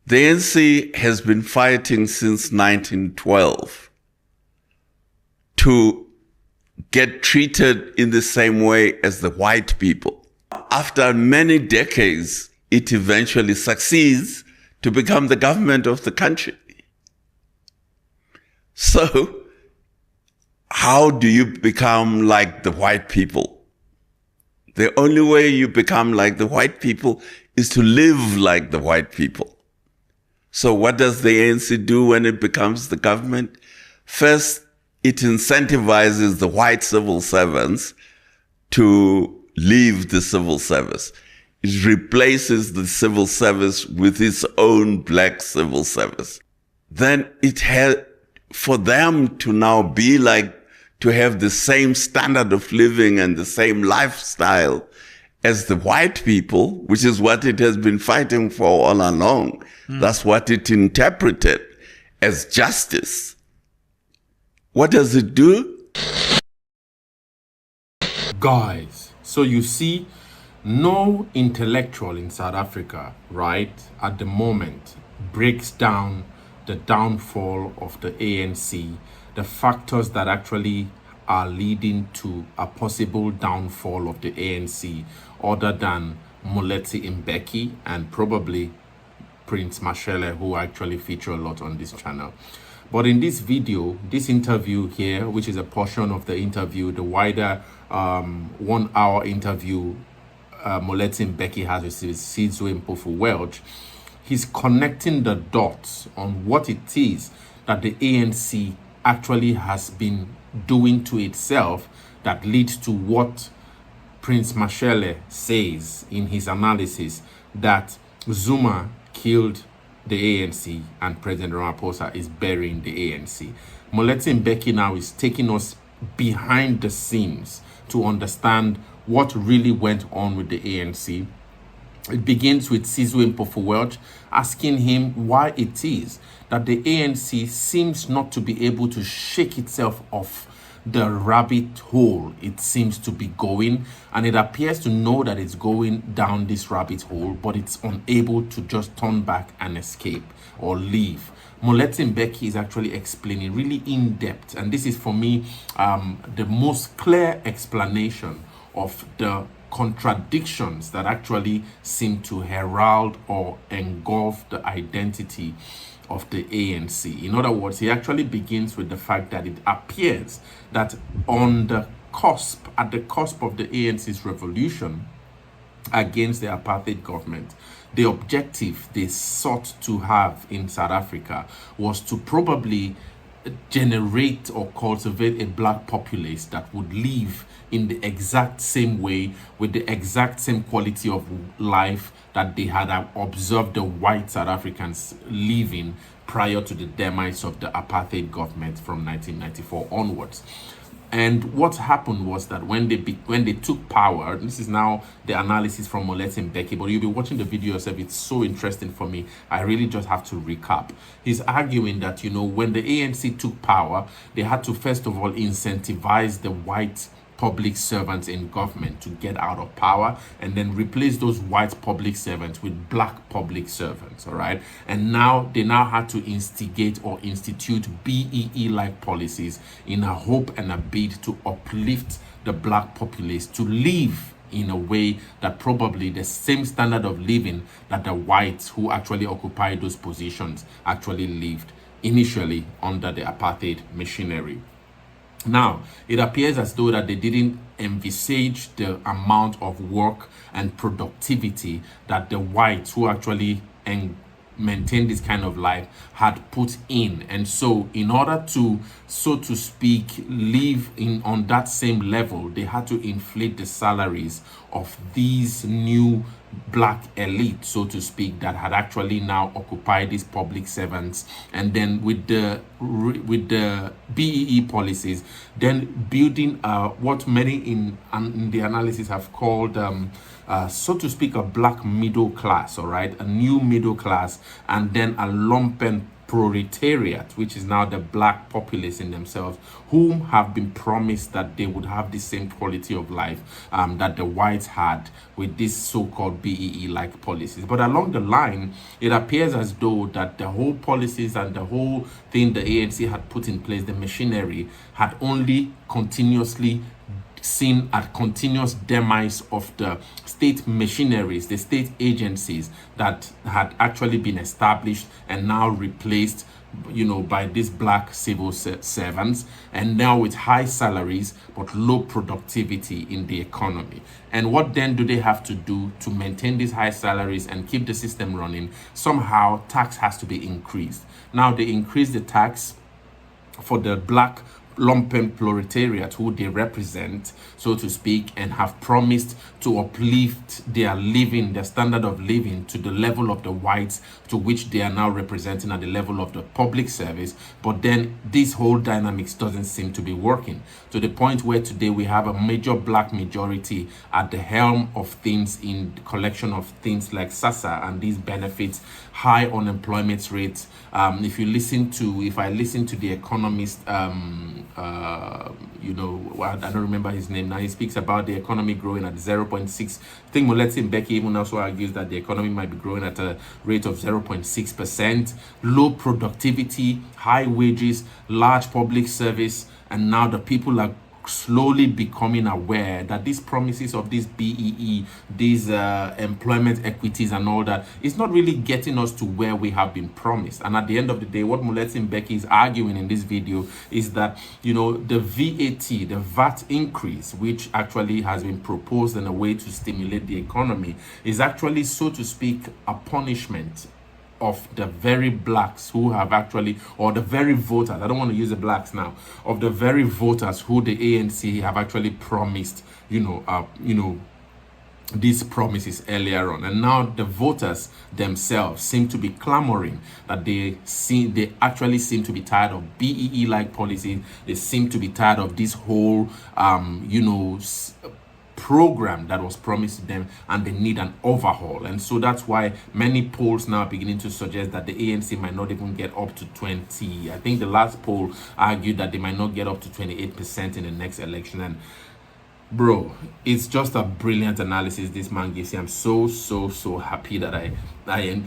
The ANC has been fighting since 1912 to get treated in the same way as the white people. After many decades, it eventually succeeds to become the government of the country. So, how do you become like the white people? The only way you become like the white people is to live like the white people. So what does the ANC do when it becomes the government? First, it incentivizes the white civil servants to leave the civil service. It replaces the civil service with its own black civil service. Then it had, for them to now be like, to have the same standard of living and the same lifestyle as the white people, which is what it has been fighting for all along. That's what it interpreted as justice. What does it do? Guys, so you see, no intellectual in South Africa, right, at the moment breaks down the downfall of the ANC, the factors that actually are leading to a possible downfall of the ANC, other than Moletti Mbeki and probably Prince Mashele, who actually feature a lot on this channel. But in this video, this interview here, which is a portion of the interview, the wider 1 hour interview Moletti Mbeki has with Sizwe Mpofu-Welch, he's connecting the dots on what it is that the ANC actually has been doing to itself that leads to what Prince Mashele says in his analysis, that Zuma killed the ANC and President Ramaphosa is burying the ANC. Moletti Mbeki now is taking us behind the scenes to understand what really went on with the ANC. It begins with Sizwe Mpofu-Welch asking him why it is that the ANC seems not to be able to shake itself off the rabbit hole it seems to be going, and it appears to know that it's going down this rabbit hole, but it's unable to just turn back and escape or leave. Moletti Mbeki is actually explaining really in depth, and this is for me the most clear explanation of the contradictions that actually seem to herald or engulf the identity of the ANC. In other words, he actually begins with the fact that it appears that on the cusp, at the cusp of the ANC's revolution against the apartheid government, the objective they sought to have in South Africa was to probably generate or cultivate a black populace that would live in the exact same way, with the exact same quality of life that they had observed the white South Africans living prior to the demise of the apartheid government from 1994 onwards. And what happened was that when they took power, this is now the analysis from Moletti Mbeki, but you'll be watching the video yourself. It's so interesting for me. I really just have to recap. He's arguing that, you know, when the ANC took power, they had to first of all incentivize the white public servants in government to get out of power, and then replace those white public servants with black public servants. All right, and now they had to instigate or institute BEE like policies in a hope and a bid to uplift the black populace to live in a way that probably the same standard of living that the whites who actually occupied those positions actually lived initially under the apartheid machinery. Now, it appears as though that they didn't envisage the amount of work and productivity that the whites who actually maintain this kind of life had put in. And so in order to, so to speak, live on that same level, they had to inflate the salaries of these new black elite, so to speak, that had actually now occupied these public servants. And then with the BEE policies, then building what many in the analysis have called so to speak, a black middle class, all right, a new middle class, and then a lumpen proletariat, which is now the black populace in themselves, whom have been promised that they would have the same quality of life that the whites had with this so-called BEE-like policies. But along the line, it appears as though that the whole policies and the whole thing the ANC had put in place, the machinery, had only continuously seen a continuous demise of the state machineries, the state agencies that had actually been established and now replaced, by these black civil servants, and now with high salaries but low productivity in the economy. And what then do they have to do to maintain these high salaries and keep the system running? Somehow tax has to be increased. Now they increase the tax for the black lumpen proletariat who they represent, so to speak, and have promised to uplift their living, their standard of living, to the level of the whites, to which they are now representing at the level of the public service. But then this whole dynamics doesn't seem to be working, to the point where today we have a major black majority at the helm of things, in the collection of things like SASA and these benefits, high unemployment rates. If I listen to the economist, I don't remember his name now. He speaks about the economy growing at 0.6. I think Mbeki even also argues that the economy might be growing at a rate of 0.6%. Low productivity, high wages, large public service, and now the people are slowly becoming aware that these promises of this BEE, these employment equities and all that, is not really getting us to where we have been promised. And at the end of the day, what Mbeki is arguing in this video is that, the VAT increase, which actually has been proposed in a way to stimulate the economy, is actually, so to speak, a punishment of the very blacks who have actually, or the very voters, I don't want to use the blacks now, of the very voters who the ANC have actually promised, these promises earlier on. And now the voters themselves seem to be clamoring that they actually seem to be tired of BEE-like policies. They seem to be tired of this whole, program that was promised to them, and they need an overhaul. And so that's why many polls now are beginning to suggest that the ANC might not even get up to 20. I think the last poll argued that they might not get up to 28% in the next election. And bro, it's just a brilliant analysis this man gives you. I'm so happy that I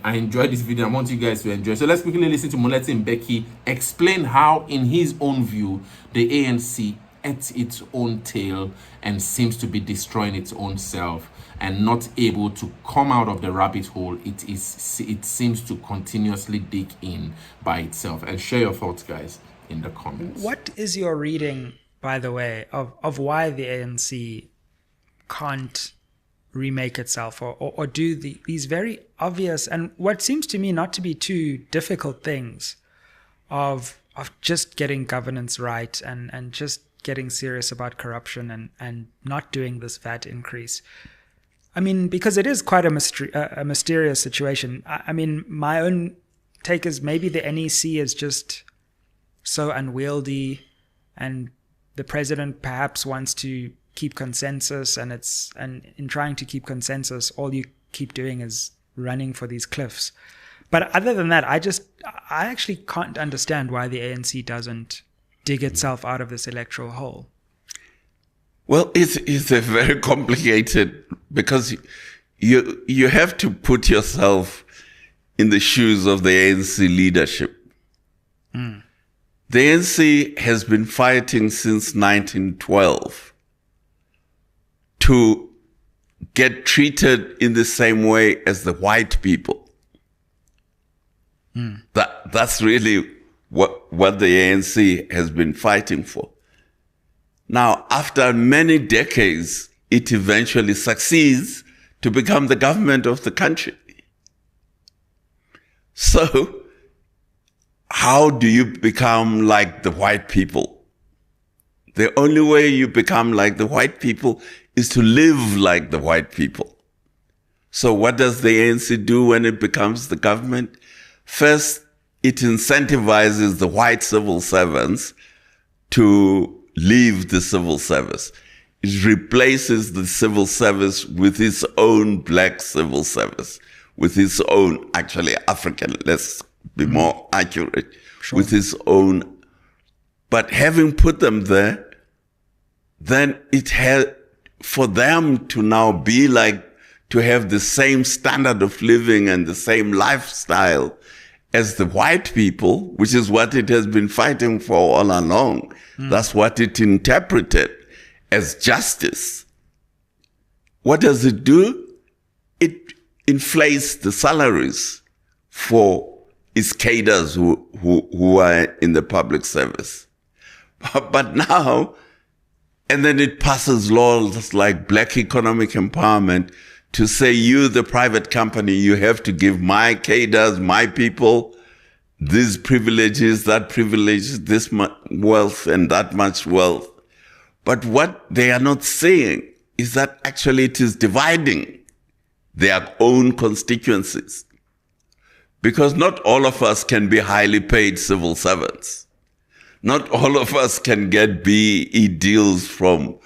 enjoyed this video. I want you guys to enjoy. So let's quickly listen to Mbeki explain how, in his own view, the ANC ate its own tail and seems to be destroying its own self and not able to come out of the rabbit hole it seems to continuously dig in by itself. And share your thoughts, guys, in the comments. What is your reading, by the way, of why the ANC can't remake itself or do these very obvious and what seems to me not to be too difficult things of just getting governance right and just getting serious about corruption and not doing this VAT increase? I mean, because it is quite a mysterious situation. I mean, my own take is maybe the NEC is just so unwieldy, and the president perhaps wants to keep consensus, and in trying to keep consensus, all you keep doing is running for these cliffs. But other than that, I actually can't understand why the ANC doesn't dig itself out of this electoral hole. Well, it's a very complicated, because you have to put yourself in the shoes of the ANC leadership. The ANC has been fighting since 1912 to get treated in the same way as the white people. That's really what the ANC has been fighting for. Now, after many decades, it eventually succeeds to become the government of the country. So, how do you become like the white people? The only way you become like the white people is to live like the white people. So what does the ANC do when it becomes the government? First, it incentivizes the white civil servants to leave the civil service. It replaces the civil service with its own black civil service, with its own, actually African, let's be more accurate, with his own. But having put them there, then it had, for them to now be like, to have the same standard of living and the same lifestyle as the white people, which is what it has been fighting for all along. That's what it interpreted as justice. What does it do? It inflates the salaries for its cadres who are in the public service. But now, and then it passes laws like black economic empowerment to say, you, the private company, you have to give my cadres, my people, these privileges, that privilege, this much wealth and that much wealth. But what they are not saying is that actually it is dividing their own constituencies. Because not all of us can be highly paid civil servants. Not all of us can get BE deals from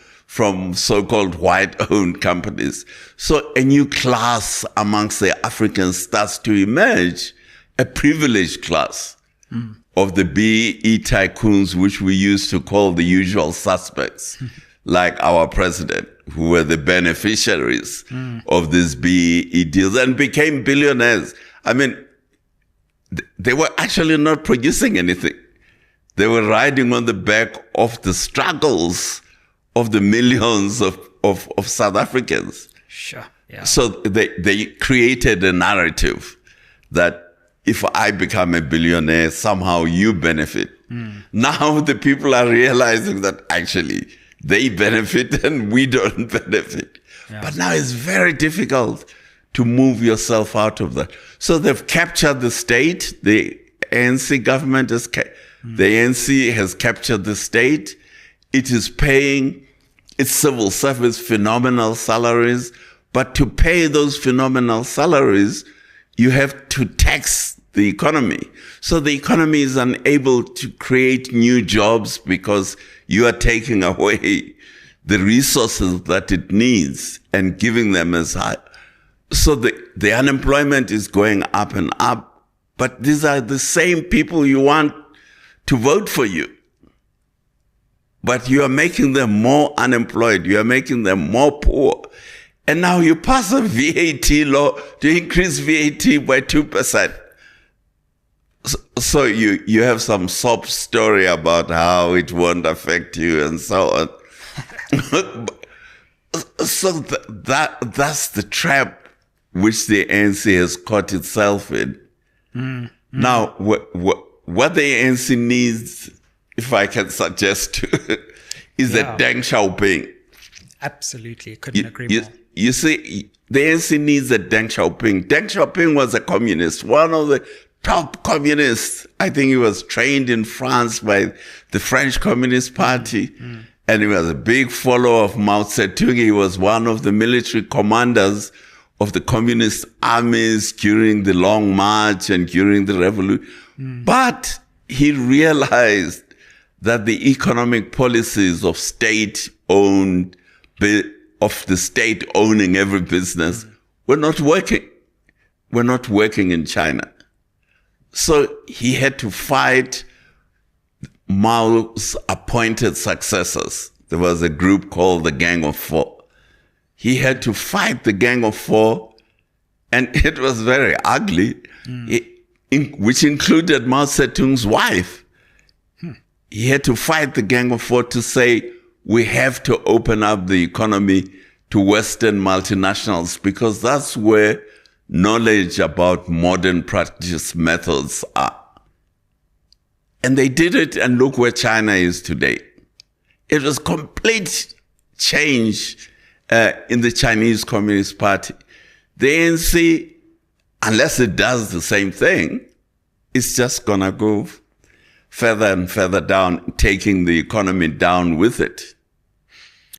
so-called white-owned companies. So a new class amongst the Africans starts to emerge, a privileged class of the BE tycoons, which we used to call the usual suspects, like our president, who were the beneficiaries of these BE deals and became billionaires. I mean, they were actually not producing anything. They were riding on the back of the struggles of the millions of South Africans. Sure. Yeah. So they created a narrative that if I become a billionaire, somehow you benefit. Now the people are realizing that actually they benefit and we don't benefit. Yeah. But now it's very difficult to move yourself out of that. So they've captured the state. The ANC government has the ANC has captured the state. It is paying its civil service phenomenal salaries. But to pay those phenomenal salaries, you have to tax the economy. So the economy is unable to create new jobs because you are taking away the resources that it needs and giving them as high. So the unemployment is going up and up. But these are the same people you want to vote for you. But you are making them more unemployed. You are making them more poor. And now you pass a VAT law to increase VAT by 2%. So you have some sob story about how it won't affect you and so on. So that's the trap which the ANC has caught itself in. Now, what the ANC needs, if I can suggest, is a Deng Xiaoping. Absolutely. Couldn't agree more. You see, the ANC needs a Deng Xiaoping. Deng Xiaoping was a communist, one of the top communists. I think he was trained in France by the French Communist Party. And he was a big follower of Mao Zedong. He was one of the military commanders of the communist armies during the Long March and during the revolution. But he realized that the economic policies of state-owned, of the state owning every business were not working. Were not working in China. So he had to fight Mao's appointed successors. There was a group called the Gang of Four. He had to fight the Gang of Four, and it was very ugly, which included Mao Zedong's wife. He had to fight the Gang of Four to say, we have to open up the economy to Western multinationals because that's where knowledge about modern practice methods are. And they did it, and look where China is today. It was complete change in the Chinese Communist Party. The ANC, unless it does the same thing, it's just gonna go further and further down, taking the economy down with it.